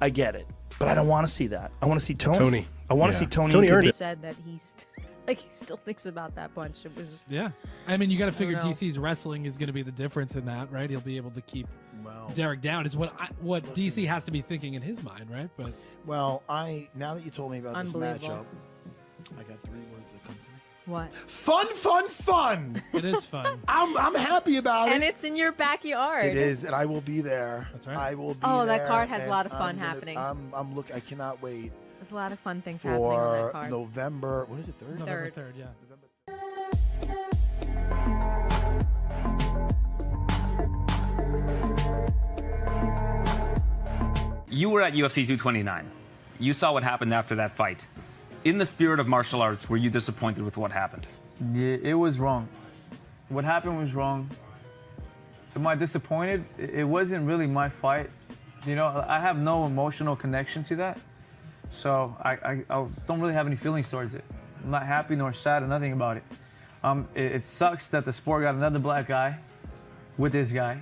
I get it. But I don't want to see that. I want to see Tony. I want to see Tony. Tony earned it. Said that he still thinks about that punch. It was I mean, you got to figure DC's wrestling is going to be the difference in that, right? He'll be able to keep Derek down. Is what DC has to be thinking in his mind, right? But now that you told me about this matchup, I got 3 words that come to me. What? Fun, fun, fun. It is fun. I'm happy about it. And it's in your backyard. It is, and I will be there. That's right. I will be there. Oh, that there, card has a lot of fun happening. I'm looking. I cannot wait. There's a lot of fun things happening on that card. November. What is it? 3rd? November 3rd, yeah. You were at UFC 229. You saw what happened after that fight. In the spirit of martial arts, were you disappointed with what happened? Yeah, it was wrong. What happened was wrong. Am I disappointed? It wasn't really my fight. You know, I have no emotional connection to that. So I don't really have any feelings towards it. I'm not happy nor sad or nothing about it. It sucks that the sport got another black guy with this guy.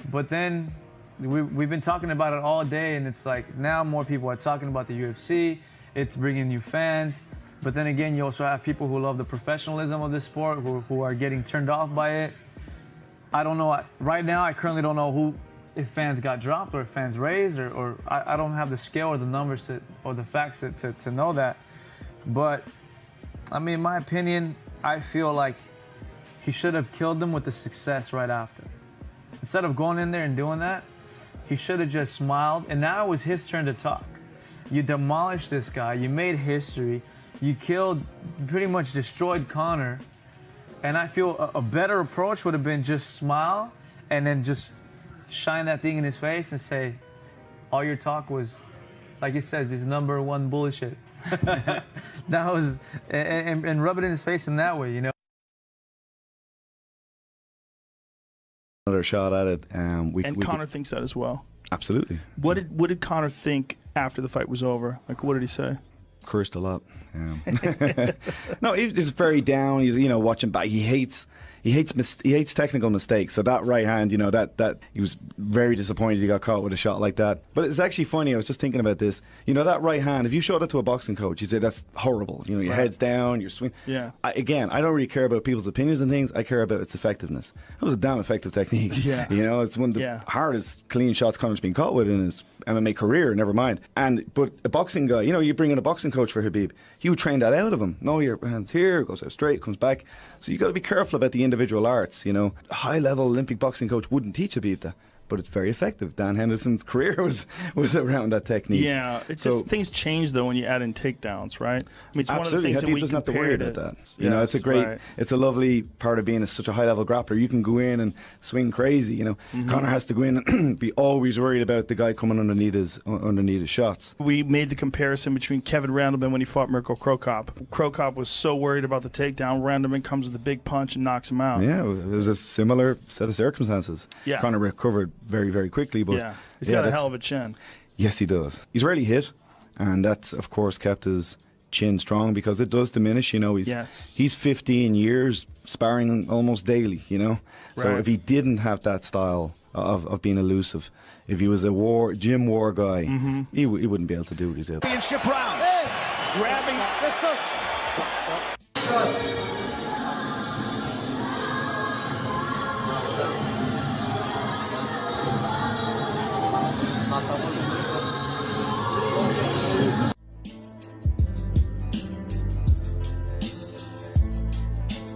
But then we've been talking about it all day, and it's like now more people are talking about the UFC. It's bringing new fans. But then again, you also have people who love the professionalism of the sport who are getting turned off by it. I don't know. Right now, I currently don't know if fans got dropped or if fans raised, or I don't have the scale or the numbers or the facts to know that. But, I mean, in my opinion, I feel like he should have killed them with the success right after. Instead of going in there and doing that, he should have just smiled, and now it was his turn to talk. You demolished this guy, you made history, you pretty much destroyed Conor, and I feel a better approach would have been just smile and then just shine that thing in his face and say, all your talk was, like he says, is #1 bullshit. That was, and rub it in his face in that way, you know. Another shot at it. Conor thinks that as well. Absolutely. What did Conor think after the fight was over? Like, what did he say? Cursed a lot. No, he was just very down. You know, watching back, he hates technical mistakes. So that right hand, you know, that he was very disappointed he got caught with a shot like that. But it's actually funny. I was just thinking about this. You know, that right hand. If you showed it to a boxing coach, you'd say that's horrible. You know, your head's down, you're swinging. Yeah. I don't really care about people's opinions and things. I care about its effectiveness. It was a damn effective technique. Yeah. You know, it's one of the hardest clean shots Conor's been caught with in his MMA career. Never mind. But a boxing guy, you know, you bring in a boxing coach for Khabib, he would train that out of him. No, your hands here, goes out straight, comes back. So you got to be careful about the individual arts. You know, a high-level Olympic boxing coach wouldn't teach Khabib that, but it's very effective. Dan Henderson's career was around that technique. Yeah, it's just things change though when you add in takedowns, right? I mean, it's one of the things that we doesn't have to worry about that. You know, it's it's a lovely part of being such a high-level grappler. You can go in and swing crazy. You know, Conor has to go in and be always worried about the guy coming underneath his shots. We made the comparison between Kevin Randleman when he fought Mirko Cro Cop. Cro Cop was so worried about the takedown. Randleman comes with a big punch and knocks him out. Yeah, it was a similar set of circumstances. Yeah, Conor recovered very, very quickly. But he's got a hell of a chin. Yes, he does. He's rarely hit, and that's, of course, kept his chin strong because it does diminish. You know, he's 15 years sparring almost daily, you know. So if he didn't have that style of being elusive, if he was a gym war guy, he wouldn't be able to do what he's able to. Championship rounds. Grabbing.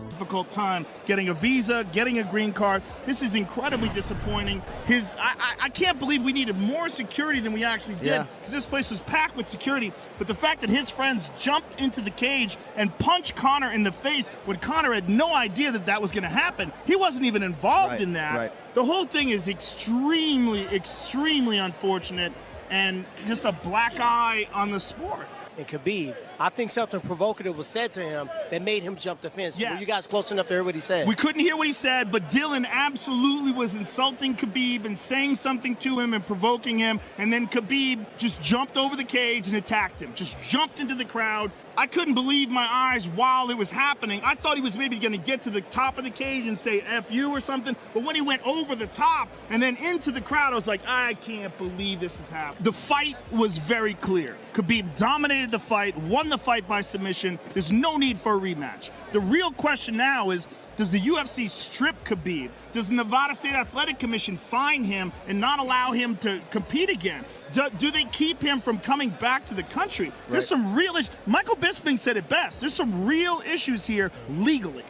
Difficult time getting a visa, getting a green card. This is incredibly disappointing. I can't believe we needed more security than we actually did, because this place was packed with security. But the fact that his friends jumped into the cage and punched Conor in the face when Conor had no idea that that was going to happen. He wasn't even involved in that. The whole thing is extremely, extremely unfortunate and just a black eye on the sport. and Khabib. I think something provocative was said to him that made him jump the fence. Yes. Were you guys close enough to hear what he said? We couldn't hear what he said, but Dylan absolutely was insulting Khabib and saying something to him and provoking him, and then Khabib just jumped over the cage and attacked him, just jumped into the crowd. I couldn't believe my eyes while it was happening. I thought he was maybe going to get to the top of the cage and say F you or something, but when he went over the top and then into the crowd, I was like, I can't believe this is happening. The fight was very clear. Khabib dominated the fight, won the fight by submission. There's no need for a rematch. The real question now is, does the UFC strip Khabib? Does the Nevada State Athletic Commission fine him and not allow him to compete again? Do they keep him from coming back to the country? Right. There's some real issues. Michael Bisping said it best. There's some real issues here legally.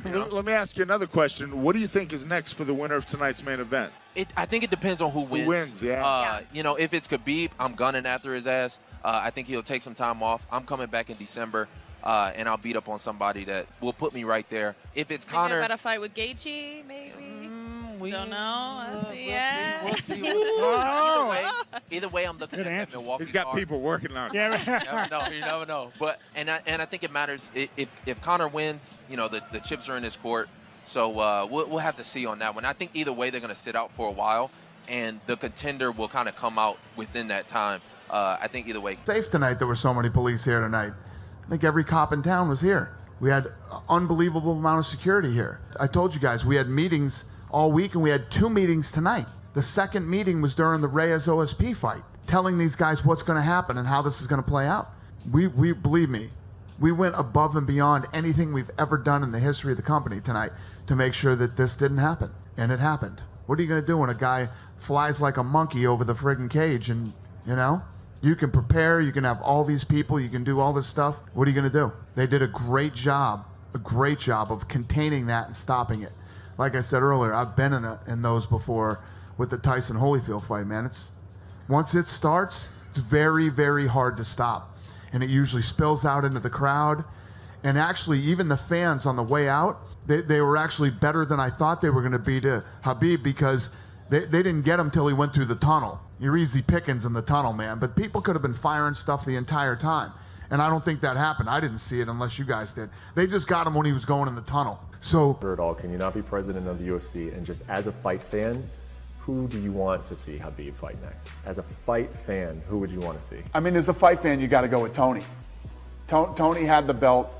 Let me ask you another question. What do you think is next for the winner of tonight's main event? I think it depends on who wins. Who wins, yeah. You know, if it's Khabib, I'm gunning after his ass. I think he'll take some time off. I'm coming back in December, and I'll beat up on somebody that will put me right there. If it's Conor, got a fight with Gaethje, maybe. We don't know. We'll see. Either way, I'm looking at that Milwaukee. He's got card. people working on it. Yeah, right. You never know. But and I think it matters if Conor wins. You know, the chips are in his court. So we'll have to see on that one. I think either way they're going to sit out for a while, and the contender will kind of come out within that time. I think either way. Safe tonight. There were so many police here tonight. I think every cop in town was here. We had an unbelievable amount of security here. I told you guys we had meetings all week, and we had 2 meetings tonight. The second meeting was during the Reyes OSP fight, telling these guys what's going to happen and how this is going to play out. We believe me, we went above and beyond anything we've ever done in the history of the company tonight to make sure that this didn't happen, and it happened. What are you going to do when a guy flies like a monkey over the friggin' cage? And you know, you can prepare, you can have all these people, you can do all this stuff. What are you going to do? They did a great job of containing that and stopping it. Like I said earlier, I've been in those before with the Tyson Holyfield fight, man. Once it starts, it's very, very hard to stop. And it usually spills out into the crowd. And actually, even the fans on the way out, they were actually better than I thought they were going to be to Khabib, because they didn't get him till he went through the tunnel. You're easy pickings in the tunnel, man. But people could have been firing stuff the entire time. And I don't think that happened. I didn't see it unless you guys did. They just got him when he was going in the tunnel. So, it all, can you not be president of the UFC? And just as a fight fan, who do you want to see Khabib fight next? As a fight fan, who would you want to see? I mean, as a fight fan, you got to go with Tony. Tony had the belt,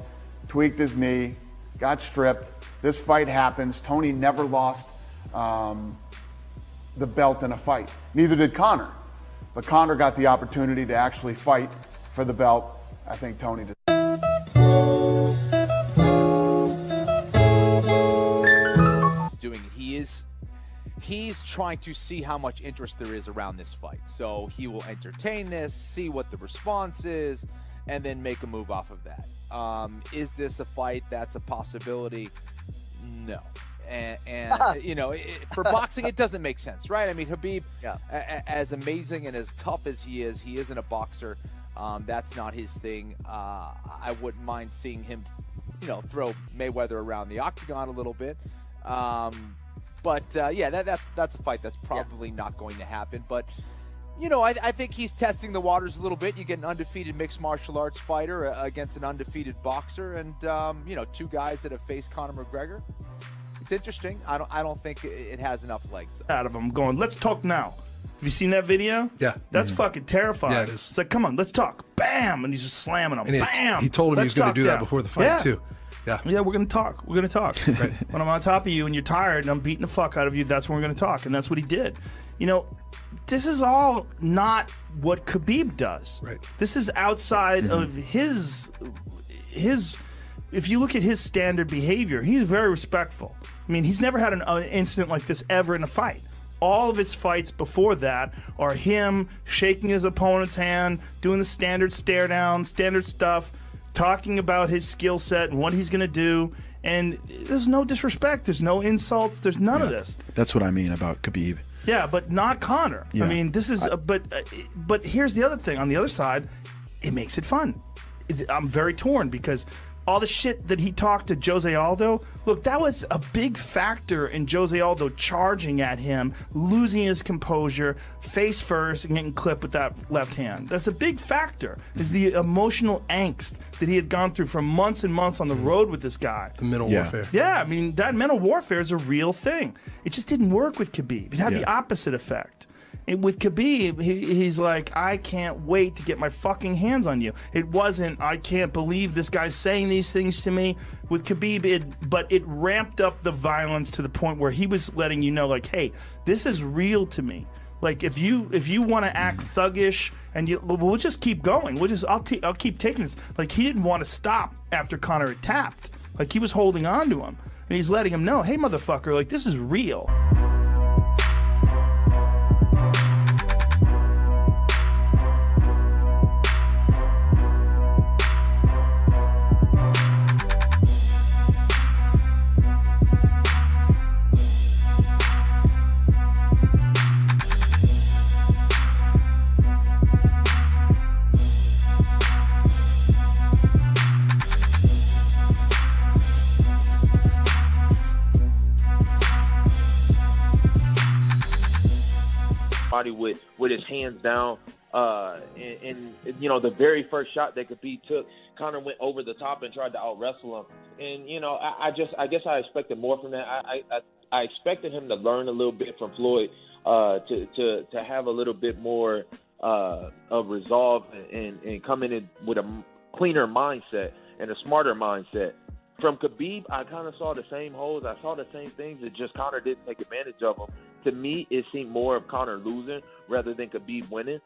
tweaked his knee, got stripped. This fight happens. Tony never lost the belt in a fight. Neither did Conor. But Conor got the opportunity to actually fight for the belt. I think Tony did. He's trying to see how much interest there is around this fight. So he will entertain this, see what the response is, and then make a move off of that. Is this a fight that's a possibility? No. And you know, for boxing, it doesn't make sense, right? I mean, Khabib, as amazing and as tough as he isn't a boxer. That's not his thing. I wouldn't mind seeing him, you know, throw Mayweather around the octagon a little bit. But yeah, that's a fight that's probably not going to happen. But you know, I think he's testing the waters a little bit. You get an undefeated mixed martial arts fighter against an undefeated boxer, and you know, 2 guys that have faced Conor McGregor. It's interesting. I don't think it has enough legs. Out of him going, let's talk now. Have you seen that video? Yeah. That's fucking terrifying. Yeah, it is. It's like, come on, let's talk. Bam! And he's just slamming him. And Bam! He told him he was going to do that before the fight, too. Yeah. Yeah, we're going to talk. We're going to talk. Right. When I'm on top of you and you're tired and I'm beating the fuck out of you, that's when we're going to talk. And that's what he did. You know, this is all not what Khabib does. Right. This is outside of his. If you look at his standard behavior, he's very respectful. I mean, he's never had an incident like this ever in a fight. All of his fights before that are him shaking his opponent's hand, doing the standard stare down, standard stuff, talking about his skill set and what he's going to do. And there's no disrespect. There's no insults. There's none of this. That's what I mean about Khabib. Yeah, but not Conor. Yeah. I mean, this is. But here's the other thing. On the other side, it makes it fun. I'm very torn because all the shit that he talked to Jose Aldo, look, that was a big factor in Jose Aldo charging at him, losing his composure, face first, and getting clipped with that left hand. That's a big factor, is the emotional angst that he had gone through for months and months on the road with this guy. The mental warfare. Yeah, I mean, that mental warfare is a real thing. It just didn't work with Khabib. It had the opposite effect. And with Khabib, he's like, I can't wait to get my fucking hands on you. It wasn't, I can't believe this guy's saying these things to me. With Khabib, but it ramped up the violence to the point where he was letting you know, like, hey, this is real to me. Like, if you want to act thuggish, and we'll just keep going. I'll keep taking this. Like, he didn't want to stop after Conor had tapped. Like, he was holding on to him, and he's letting him know, hey, motherfucker, like, this is real. with his hands down, and you know, the very first shot that Khabib took, Conor went over the top and tried to out wrestle him. And you know, I guess I expected more from that. I expected him to learn a little bit from Floyd, to have a little bit more of resolve and come in with a cleaner mindset and a smarter mindset. From Khabib, I kind of saw the same holes. I saw the same things. It just Conor didn't take advantage of them. To me, it seemed more of Conor losing rather than Khabib winning.